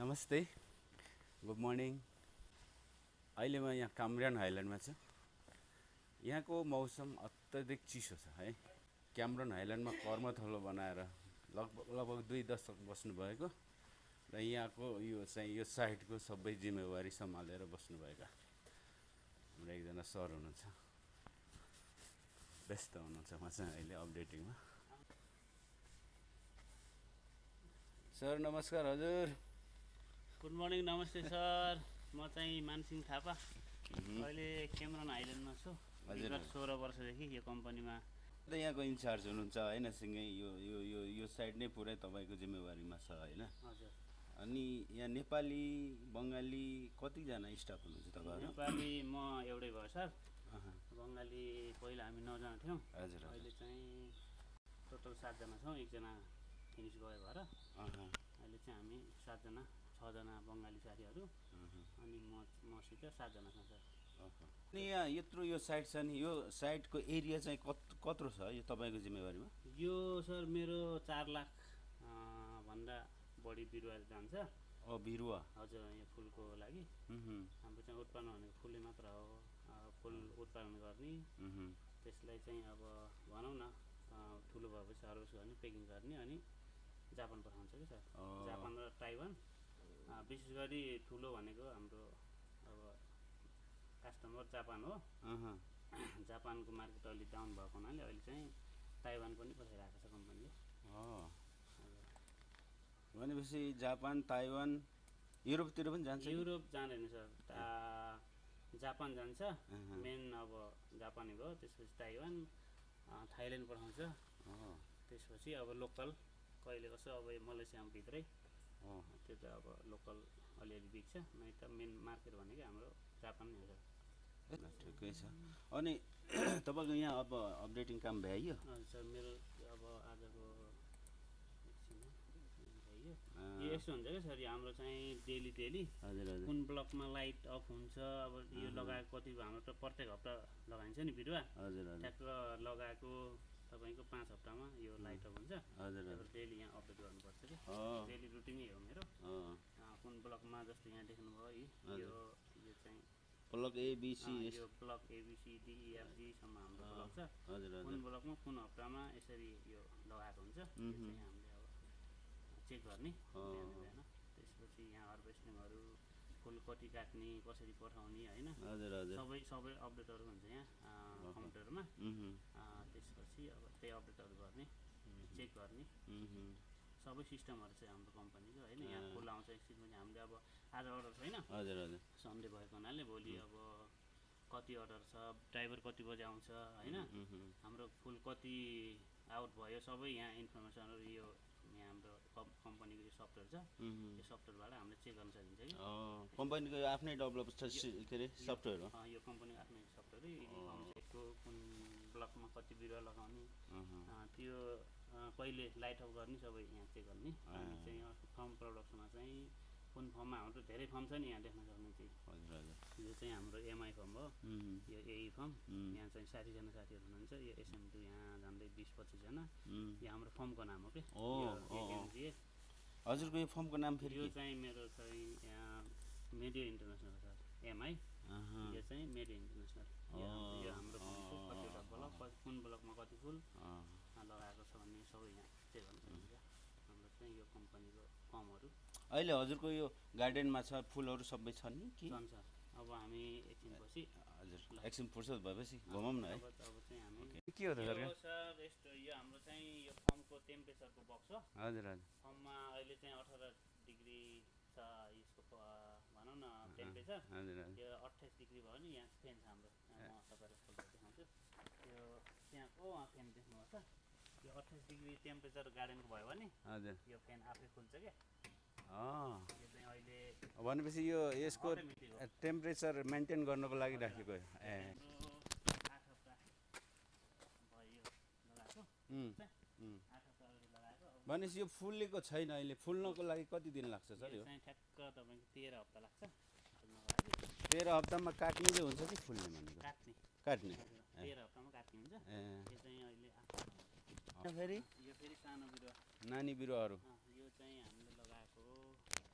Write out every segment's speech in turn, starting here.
नमस्ते, good morning. अहिले म यहाँ क्यामरन हाइल्यान्डमा छु। यहाँको मौसम अत्यधिक चिसो छ है। क्यामरन हाइल्यान्डमा कर्मथलो बनाएर लगभग 2 दशक बस्नुभएको र यहाँको यो साइटको सबै जिम्मेवारी सम्हालेर बस्नुभएका हाम्रो एकजना सर हुनुहुन्छ, व्यस्त हुनुहुन्छ उहाँसँग अहिले अपडेटिङमा। सर नमस्कार। हजुर गुड मर्निङ, नमस्ते सर। म चाहिँ मानसिंह थापा, अहिले क्यामरन आइल्यान्डमा छु। विगत 16 वर्षदेखि यो कम्पनीमा यहाँको इन्चार्ज हुनुहुन्छ होइन। सँगै यो साइड नै पुरै तपाईँको जिम्मेवारीमा छ होइन। हजुर। अनि यहाँ नेपाली बङ्गाली कतिजना स्टाफ हुनुहुन्छ तपाईँहरू? नेपाली म एउटै भयो सर। बङ्गाली पहिला हामी 9 जना थियौँ। हजुर। अहिले चाहिँ टोटल 7 जना छौँ। एकजना फिनिस गयो भएर अहिले चाहिँ हामी 7 जना, 6 जना बङ्गाली साथीहरू अनि मसित 7 जना छौँ सर। अनि यहाँ यत्रो यो साइट छ नि, यो साइटको एरिया चाहिँ कत्रो छ यो तपाईँको जिम्मेवारीमा? यो सर मेरो 4 लाख भन्दा बढी बिरुवा जान्छ। बिरुवा? हजुर। यो फुलको लागि हाम्रो चाहिँ उत्पादन भनेको फुलले मात्र हो। फुल उत्पादन गर्ने, त्यसलाई चाहिँ अब भनौँ न ठुलो भएपछि हार्भेस्ट गर्ने, पेकिङ गर्ने अनि जापान पठाउँछ कि सर। जापान र ताइवान विशेष गरी ठुलो भनेको हाम्रो अब कस्टमर जापान हो। जापानको मार्केट अलिक डाउन भएको हुनाले अहिले चाहिँ ताइवान पनि पठाइरहेको छ कम्पनीले। भनेपछि जापान, ताइवान, युरोपतिर पनि जान्छ? युरोप जाँदैन सर, जापान जान्छ मेन। अब जापानी भयो, त्यसपछि ताइवान, थाइल्यान्ड पठाउँछ। त्यसपछि अब लोकल कहिले कसो अब मलेसियामा भित्रै त्यो त अब लोकल अलिअलि बिग्छ, नै त मेन मार्केट भनेको हाम्रो जापान नै हो सर। ठिकै छ। अनि तपाईँको यहाँ अब अपडेटिङ काम भ्याइयो? हजुर सर, मेरो अब आजको भ्याइयो। यो यस्तो हुन्छ क्या सर, यो हाम्रो चाहिँ डेली कुन ब्लकमा लाइट अफ हुन्छ। अब यो लगाएको कति हाम्रो त प्रत्येक हप्ता लगाइन्छ नि बिरुवा। ठ्याक्क लगाएको तपाईँको 5 हप्तामा यो लाइट अफ हुन्छ। डेली यहाँ अपडेट गर्नुपर्छ कि डेली रुटिनै हो मेरो। कुन ब्लकमा जस्तो यहाँ देख्नुभयो यो चाहिँ ब्लक एबिसी, यो ब्लक ABCDEFGसम्म हाम्रो ब्लक छ। कुन ब्लकमा कुन हप्तामा यसरी यो लगाएको हुन्छ यो चाहिँ हामीले अब चेक गर्ने बिहान। त्यसपछि यहाँ हार्भेस्टिङहरू, फुल कति काट्ने, कसरी पठाउने होइन, सबै अपडेटहरू हुन्छ यहाँ कम्प्युटरमा। त्यसपछि अब त्यही अपडेटहरू गर्ने, चेक गर्ने सबै सिस्टमहरू चाहिँ हाम्रो कम्पनीको होइन। यहाँ फुल आउँछ एकछिन पनि हामीले अब आज अर्डर छैन, सन्डे भएको हुनाले भोलि अब कति अर्डर छ, ड्राइभर कति बजी आउँछ होइन, हाम्रो फुल कति आउट भयो, सबै यहाँ इन्फर्मेसनहरू यो यहाँ हाम्रो कम्पनीको यो सफ्टवेयर छ। यो सफ्टवेयरबाट हामीले चेक गर्न सकिन्छ कि कम्पनीको आफ्नै डेभलप के अरे सफ्टवेयर हो। यो कम्पनीको आफ्नै सफ्टवेयर हो। कुन ब्लकमा कति बिरुवा लगाउने, त्यो कहिले लाइट अफ गर्ने सबै यहाँ चेक गर्ने। अनि चाहिँ फर्म प्रोडक्सनमा चाहिँ कुन फर्ममा हाम्रो धेरै फर्म छ नि यहाँ देख्न सक्नुहुन्छ। यो चाहिँ हाम्रो MI फर्म हो, यो AE फर्म। यहाँ चाहिँ 60 जना साथीहरू हुनुहुन्छ। यो SM2 यहाँ झन्डै 20-25 जना। यो हाम्रो फर्मको नाम हो कि। हजुरको यो फर्मको नाम फेरि? यो चाहिँ मेरो चाहिँ यहाँ मेडियो इन्टरनेसनल सर, MI। यो चाहिँ मेडियो इन्टरनेसनल। यो हाम्रो फर्मको कतिवटा ब्लक, कुन ब्लकमा कति फुल लगाएको छ भन्ने सबै यहाँ चेक गर्न सकिन्छ। हाम्रो चाहिँ यो कम्पनीको फर्महरू अहिले हजुरको यो गार्डनमा छ, फुलहरू सबै छन् नि कि? छन् सर। अब हामी एकछिनपछि एकछिन फुर्सद भएपछि घुमौँ न है। अब चाहिँ हामी के हो त सर? यस्तो यो हाम्रो चाहिँ यो फर्मको टेम्परेचरको बक्स हो। फर्ममा अहिले चाहिँ 18 डिग्री छ यसको भनौँ न टेम्परेचर। यो 28 डिग्री भयो नि, यहाँ फ्यान छ हाम्रो। म तपाईँलाई खोलेर देखाउँछु। यो त्यहाँको फ्यान देख्नुहोस् त, यो 28 डिग्री टेम्परेचर गार्डनको भयो भने यो फ्यान आफै खुल्छ क्या। यो चाहिँ अहिले भनेपछि यो यसको टेम्परेचर मेन्टेन गर्नको लागि राखेको हो। 8 हप्ता भयो लगाएको। 8 हप्ता अगाडि लगाएको। भनेपछि यो फुलेको छैन अहिले, फुल्नको लागि कति दिन लाग्छ सर? यो चाहिँ ठ्याक्क तपाईँको 13 हप्ता लाग्छ फुल्नको लागि। 13 हप्तामा काट्ने चाहिँ हुन्छ कि फुल्ने भनेको? काट्ने 13 हप्तामा काट्ने हुन्छ। यो चाहिँ अहिले फेरि यो फेरि सानो बिरुवा, नानी बिरुवाहरू यो चाहिँ हामीले लगाएको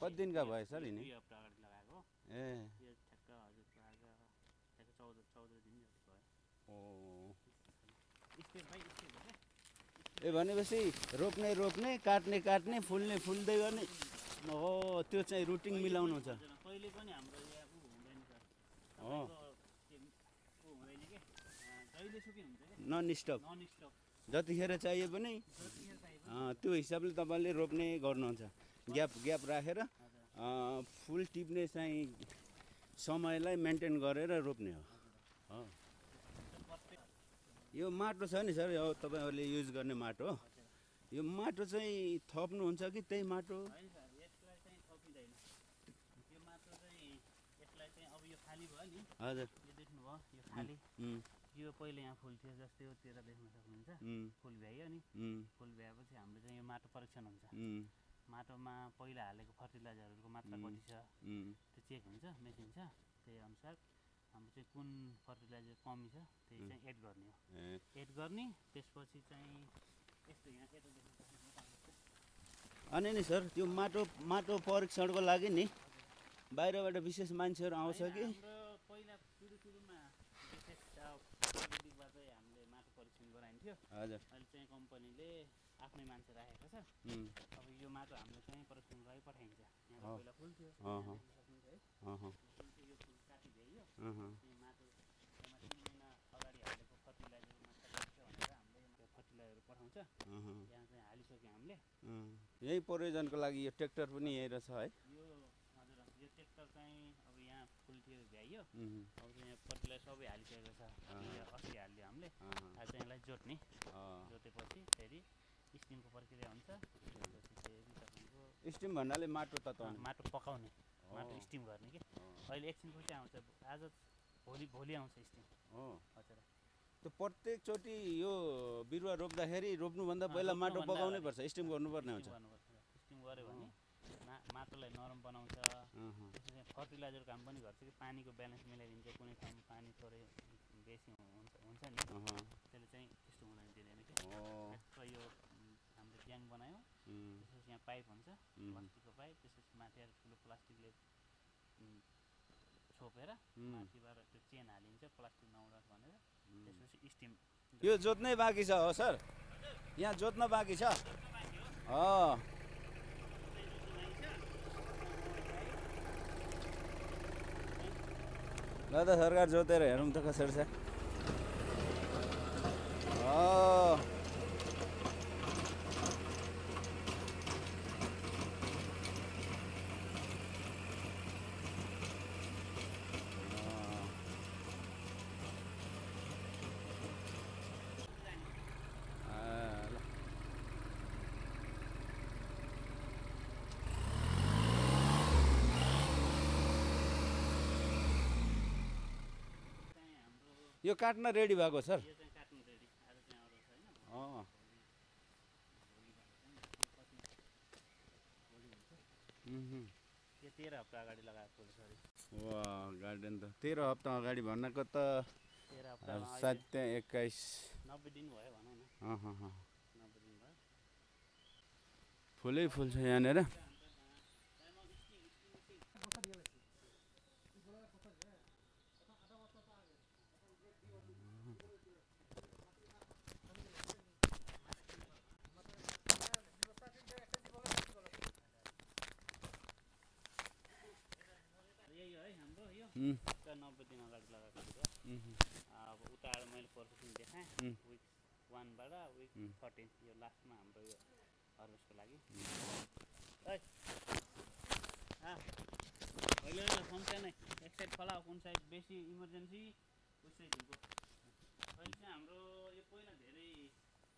कति दिनका भयो सर यिनी? 2 हप्ता अगाडि लगाएको हो। ए यो ठ्याक्क हजुरको आज ठ्याक्क 14 दिन जति भयो। ओ स्टेप बाई स्टेप हो क्या। ए भनेपछि रोप्ने काट्ने फुल्ने फुल्दै गर्ने हो, त्यो चाहिँ रुटिन मिलाउनु छ। कहिले पनि हाम्रो यहाँ हुँदैन सर। हो हुँदैन के जहिलेसुकै हुन्छ क्या। नन स्टप नन स्टप जतिखेर चाहिए पनि जतिखेर चाहियो त्यो हिसाबले तपाईँले रोप्ने गर्नुहुन्छ। ग्याप राखेर फुल टिप्ने चाहिँ समयलाई मेन्टेन गरेर रोप्ने हो। यो माटो छ नि सर, यो तपाईँहरूले युज गर्ने माटो हो। यो माटो चाहिँ थप्नुहुन्छ कि त्यही माटो? होइन सर, यसलाई चाहिँ थपिँदैन। यो माटो चाहिँ यसलाई चाहिँ अब यो खाली भयो नि। हजुर यो देख्नुभयो यो खाली। यो पहिले यहाँ फुल थियो जस्तै यो तिर देख्न सक्नुहुन्छ। फुल भ्याइयो नि। फुल भ्याएपछि हाम्रो चाहिँ यो माटो परीक्षण हुन्छ। माटोमा पहिला हालेको फर्टिलाइजरहरूको मात्रा कति छ त्यो चेक हुन्छ, मेसिन छ। त्यही अनुसार हाम्रो चाहिँ कुन फर्टिलाइजर कमी छ त्यही चाहिँ एड गर्ने हो। एड गर्ने त्यसपछि चाहिँ यस्तो यहाँ यता देख्न सक्नुहुन्छ। अनि नि सर त्यो माटो परीक्षणको लागि नि बाहिरबाट विशेष मान्छेहरू आउँछ कि? हाम्रो पहिला सुरुमा विशेष प्राविधिकबाट हामीले माटो परीक्षण गराइन्थ्यो। हजुर अहिले चाहिँ कम्पनीले आफ्नै मान्छे राखेको छ। अब यो माटो हामीले चाहिँ परीक्षणको लागि पठाइन्छ। यहाँ पहिला फुल थियो सक्नुहुन्छ है। यो फुल काटी भ्याइयो। यो माटो त्यसमा 3 महिना अगाडि हालेको फर्टिलाइजरको मात्रा कति छ भनेर हामीले त्यो फर्टिलाइजर पठाउँछ। यहाँ चाहिँ हालिसक्यो हामीले। यही प्रयोजनको लागि यो ट्र्याक्टर पनि यही रहेछ है? यो हजुर यो ट्र्याक्टर चाहिँ अब यहाँ फुल थियो भ्याइयो। अब चाहिँ यहाँ फर्टिलाइजर सबै हालिसकेको छ। यो 80 हालिदियो हामीले। आज चाहिँ यसलाई जोत्ने, जोतेपछि फेरि स्टिमको प्रक्रिया हुन्छ। त्यसपछि फेरि तपाईँको स्टिम भन्नाले माटो तताउने, माटो पकाउने, माटो स्टिम गर्ने कि। अहिले एकछिनपछि आउँछ, आज भोलि आउँछ स्टिम। हजुर त्यो प्रत्येकचोटि यो बिरुवा रोप्दाखेरि रोप्नुभन्दा पहिला माटो पकाउनै पर्छ, स्टिम गर्नुपर्ने हुन्छ। स्टिम गऱ्यो भने माटोलाई नरम बनाउँछ। त्यसपछि फर्टिलाइजर काम पनि गर्छ कि पानीको ब्यालेन्स मिलाइदिन्छ। कुनै ठाउँमा पानी थोरै बेसी हुन्छ नि, त्यसले चाहिँ त्यस्तो हुन दिँदैन कि। ठ्याक्क यो हामीले ट्याङ्क बनायौँ। त्यसपछि यहाँ पाइप हुन्छ, प्लास्टिकको पाइप। त्यसपछि माथि ठुलो प्लास्टिकले छोपेर माथिबाट त्यो चेन हालिन्छ प्लास्टिक नउडोस् भनेर। त्यसपछि स्टिम यो जोत्नै बाँकी छ हो सर? यहाँ जोत्न बाँकी छ? ल त सरकार जोतेर हेरौँ त कसरी छ। यो काट्न रेडी भएको सर? यो चाहिँ काट्नु रेडी। आज चाहिँ अरू छैन। यो 13 हप्ता अगाडि लगाएको फुल सरी। वा गार्डन त 13 हप्ता अगाडि भनेको त 13 हप्ता सायद त्यहाँ 21 90 दिन भयो भनौँ न। 90 दिन भयो। फुलै फुल छ यहाँनिर। यही है हाम्रो यो 90 दिन अगाडि लगाएको हो। अब उता मैले प्रोसेसिङ देखाएँ विक 1 बाट विक 14 यो लास्टमा हाम्रो यो हार्भेस्टको लागि। अहिले समस्या नै एक साइड फलाऊ, कुन साइड बेसी इमर्जेन्सी उस साइडको। अहिले चाहिँ हाम्रो यो पहिला धेरै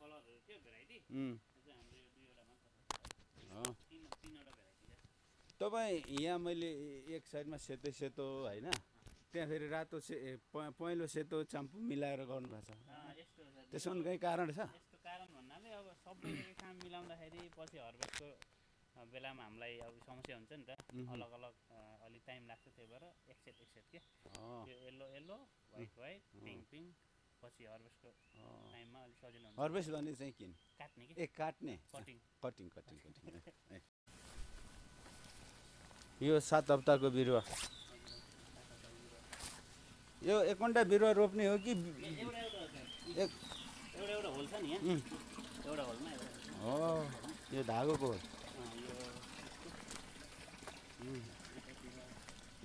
कलरहरू थियो भेराइटी। चाहिँ हाम्रो यो 2वटा मात्र छ। 3वटा भेराइटी छ। तपाईँ यहाँ मैले एक साइडमा सेतो होइन, त्यहाँ फेरि रातो पहेँलो सेतो चाम्पो मिलाएर गर्नुभएको छ। त्यसमा केही कारण छ? यस्तो कारण भन्नाले अब सबै काम मिलाउँदाखेरि पछि हार्भेस्टको बेलामा हामीलाई अब समस्या हुन्छ नि त। अलग अलग अलिक टाइम लाग्छ। त्यही भएर एक सेट के यो येल्लो व्हाइट पिङ्क पछि हार्भेस्टको टाइममा अलिक सजिलो हुन्छ। हार्भेस्ट भने चाहिँ किन? काट्ने कि। काट्ने कटिङ। यो 7 हप्ताको बिरुवा यो 1 घन्टा बिरुवा रोप्ने हो कि एउटा होल छ नि यहाँ एउटा होलमा हो यो धागोको हो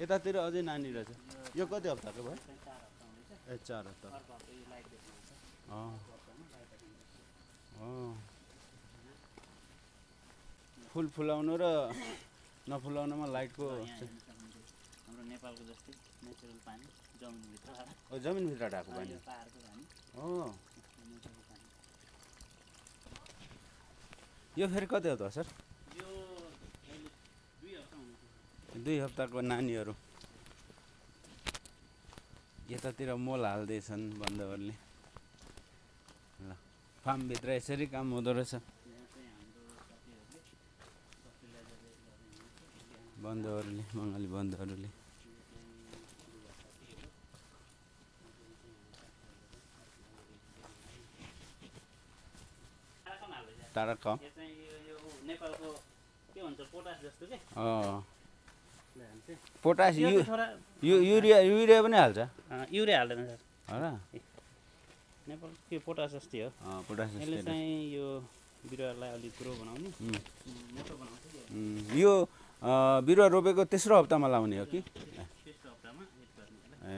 यतातिर अझै नानी रहेछ यो कति हप्ताको भयो 4 हप्ता फुल फुलाउनु र नफुलाउनुमा लाइटको हाम्रो नेपालको जस्तै नेचुरल पानी जमिनभित्र जमिनभित्र ढाको पानी पाहाडको पानी यो फेरि कति हप्ता सर यो 2 हप्ताको नानीहरू यतातिर मोल हाल्दैछन् बन्धुहरूले ल फार्मभित्र यसरी काम हुँदो रहेछ बन्धुहरूले बङ्गाली बन्धुहरूले तारक नेपालको के भन्छ पोटास जस्तो के पोटास युरिया पनि हाल्छ युरिया हाल्दैन सर हो र नेपाल के पोटास जस्तै हो पोटास यसले चाहिँ यो बिरुवालाई अलिक ग्रो बनाउने मोटो बनाउँछ यो बिरुवा रोपेको तेस्रो हप्तामा लाउने हो कि तेस्रो हप्तामा हिट गर्ने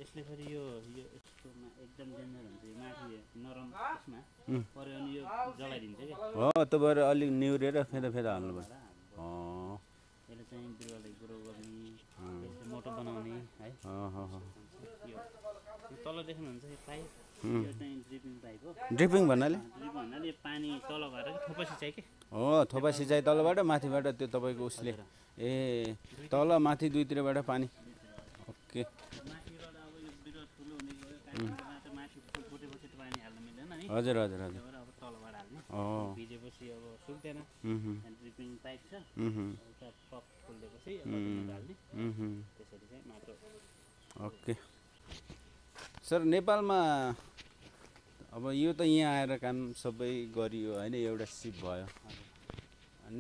यसले फेरि यो यस्तोमा एकदम डेन्जर हुन्छ यो माथि नरम त्यसमा पऱ्यो भने यो जलाइदिन्छ कि हो त्यो भएर अलिक निहुरेर फेदा हाल्नु पर्छ यसले चाहिँ बिरुवालाई ग्रो गर्ने मोटो बनाउने है यो तल देख्नुहुन्छ यो पाइप यो चाहिँ ड्रिपिङ पाइप हो ड्रिपिङ भन्नाले पानी तल गएर थोपा सिँचाइ के हो थोपा सिँचाइ तलबाट माथिबाट त्यो तपाईँको उसले ए तल माथि दुईतिरबाट पानी ओके माथिबाट अब यो बिरुवा ठुलो हुने गयो माथि फुटेपछि त पानी हाल्न मिल्दैन नि हजुर हजुर हजुर अब तलबाट हाल्ने भिजेपछि अब सुक्दैन ड्रिपिङ पाइप छ उता टप खोलेपछि हाल्ने त्यसरी चाहिँ माटो ओके सर नेपालमा अब यो त यहाँ आएर काम सबै गरियो होइन एउटा सिप भयो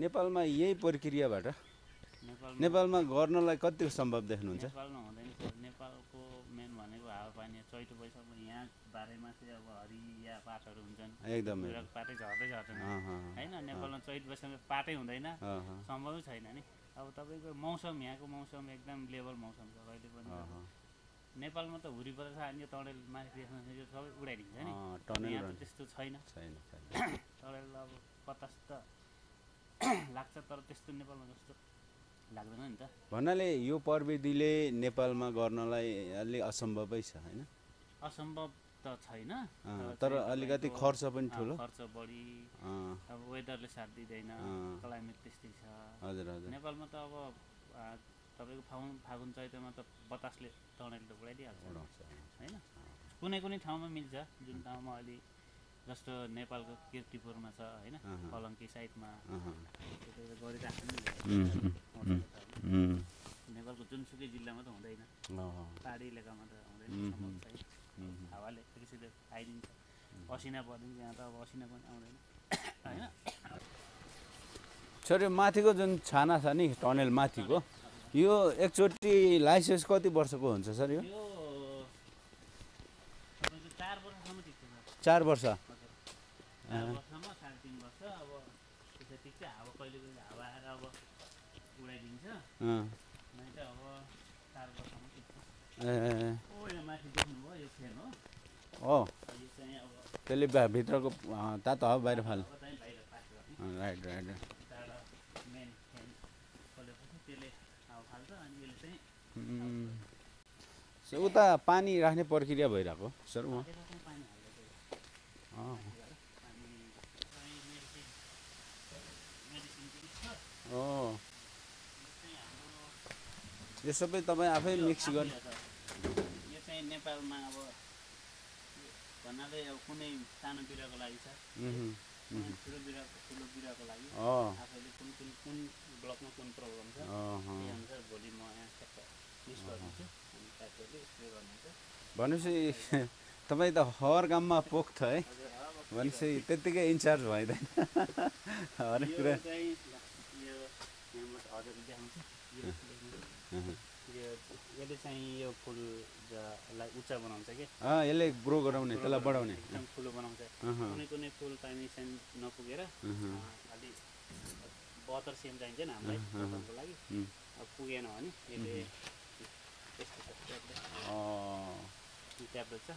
नेपालमा यही प्रक्रियाबाट नेपालमा गर्नलाई कतिको सम्भव देख्नुहुन्छ नेपालमा हुँदैन सर नेपालको मेन भनेको हावापानी चैतो वैशाखमा यहाँ बारेमा चाहिँ अब हरिया पातहरू हुन्छन् एकदम पातै झर्दै झर्छन् होइन नेपालमा चैत वैशाखमा पातै हुँदैन सम्भवै छैन नि अब तपाईँको मौसम यहाँको मौसम एकदम लेभल मौसम छ कहिले पनि नेपालमा त हुरी पर्छ अनि तडेल माथि देख्न यो सबै उडाइदिन्छ नि यहाँ त त्यस्तो छैन तडेल अब 50 त लाग्छ तर त्यस्तो नेपालमा जस्तो लाग्दैन नि त भन्नाले यो प्रविधिले नेपालमा गर्नलाई अलि असम्भवै छ होइन असम्भव त छैन तर अलिकति खर्च पनि ठुलो खर्च बढी अब वेदरले साथ दिँदैन क्लाइमेट त्यस्तै छ हजुर हजुर नेपालमा त अब तपाईँको फागुन चैतमा त बतासले तडेलले उडाइदिइहाल्छ होइन कुनै ठाउँमा मिल्छ जुन ठाउँमा अलि जस्तो नेपालको किर्तिपुरमा छ होइन कलङ्की साइडमा गरिराख्नु नेपालको जुनसुकै जिल्लामा त हुँदैन पहाडी इलाकामा त हुँदैन हावाले त्यसैले आइदिन्छ असिना परिदिन्छ यहाँ त अब असिना पनि आउँदैन होइन सर यो माथिको जुन छाना छ नि टनेल माथिको यो एकचोटि लाइसेन्स कति वर्षको हुन्छ सर यो 4 वर्षसम्म टिक्छ 4 वर्ष 4 वर्षमा 3.5 वर्ष अब त्यसै टिक्छ हावा कहिले हावा आएर अब उडाइदिन्छ नै त अब 4 वर्षसम्म टिक्छ यो माथि देख्नुभयो यो फेन हो यो चाहिँ अब त्यसले भित्रको तातो हावा बाहिर फाल्छ राइट मेन फेन खोलेपछि त्यसले हावा फाल्छ अनि यसले चाहिँ उता पानी राख्ने प्रक्रिया भइरहेको सर म यो सबै तपाईँ आफै मिक्स गर्ने यो चाहिँ नेपालमा अब भन्नाले अब कुनै सानो बिरुवाको लागि छ ठुलो बिरुवाको लागि आफैले कुन ब्लकमा कुन प्रब्लम छ त्यही अनुसार भोलि म यहाँ लिस्ट गरिदिन्छु अनि साथीहरूले स्प्रे गर्नुहुन्छ भनेपछि तपाईँ त हर काममा पोख्छ है भनेपछि त्यत्तिकै इन्चार्ज भइँदैन हरेक कुरा चाहिँ यो यहाँबाट हजुरले देखाउँछ यसले चाहिँ यो फुललाई उच्च बनाउँछ कि यसले ग्रो गराउने त्यसलाई बढाउने एकदम ठुलो बनाउँछ कुनै कुनै फुल चाहिँ चाहिँ नपुगेर अलि 72 सेम चाहिन्छ नि हामीलाई रोप्नको लागि अब पुगेन भने यसले यस्तो ट्याब्लेट छ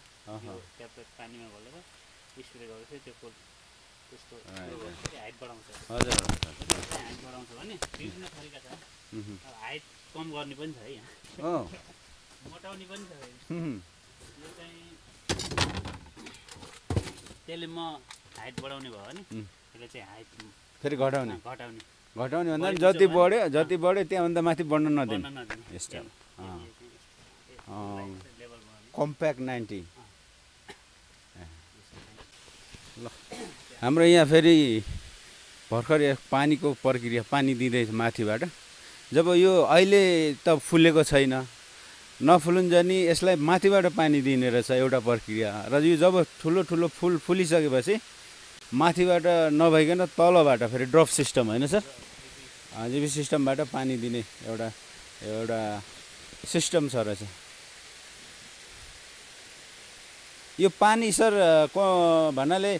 यो ट्याब्लेट पानीमा घोलेर स्प्रे गरेपछि त्यो फुल त्यसको हाइट बढाउँछ हजुर हाइट बढाउँछ भने विभिन्न तरिका छ हाइट कम गर्ने पनि छ है यहाँ मोटाउने पनि छ यो चाहिँ त्यसले म हाइट बढाउने भयो भने यसले चाहिँ हाइट फेरि घटाउने घटाउने भन्दा जति बढ्यो त्यहाँभन्दा माथि बढ्न नदिने यस्तो कम्प्याक्ट 90 ल हाम्रो यहाँ फेरि भर्खर पानीको प्रक्रिया पानी दिँदैछ माथिबाट जब यो अहिले त फुलेको छैन नफुलुन्जनी यसलाई माथिबाट पानी दिने रहेछ एउटा प्रक्रिया र यो जब ठुलो ठुलो फुल फुलिसकेपछि माथिबाट नभइकन तलबाट फेरि ड्रप सिस्टम होइन सर जिबी सिस्टमबाट पानी दिने एउटा सिस्टम छ रहेछ यो पानी सर भन्नाले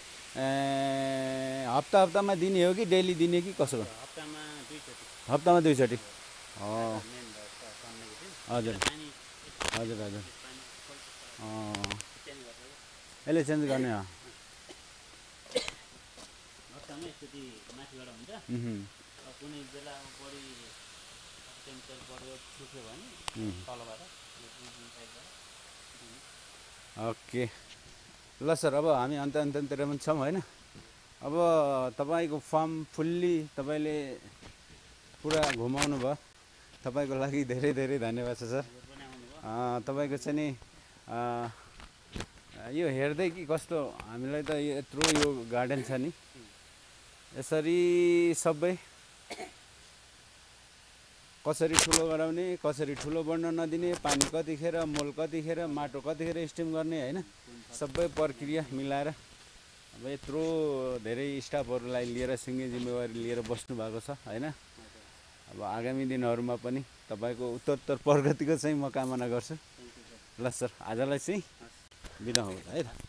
हप्तामा दिने हो कि डेली दिने कि कसो हप्तामा दुईचोटि हजुर हजुर हजुर यसले चेन्ज गर्ने कुनै बेला बढी टेम्परेचर बढ्यो सुक्यो भने तलबाट ओके ल सर अब हामी अन्त्यतिर पनि छौँ होइन अब तपाईँको फार्म फुल्ली तपाईँले पुरा घुमाउनु भयो तपाईँको लागि धेरै धेरै धन्यवाद छ सर तपाईँको चाहिँ नि यो हेर्दै कि कस्तो हामीलाई त यत्रो यो गार्डन छ नि यसरी सबै कसरी ठुलो गराउने कसरी ठुलो बढ्न नदिने पानी कतिखेर मोल कतिखेर माटो कतिखेर स्टिम गर्ने होइन सबै प्रक्रिया मिलाएर अब यत्रो धेरै स्टाफहरूलाई लिएर सिङ्गे जिम्मेवारी लिएर बस्नु भएको छ होइन अब आगामी दिनहरूमा पनि तपाईँको उत्तरोत्तर प्रगतिको चाहिँ म कामना गर्छु ल सर आजलाई चाहिँ बिदा हुँ है त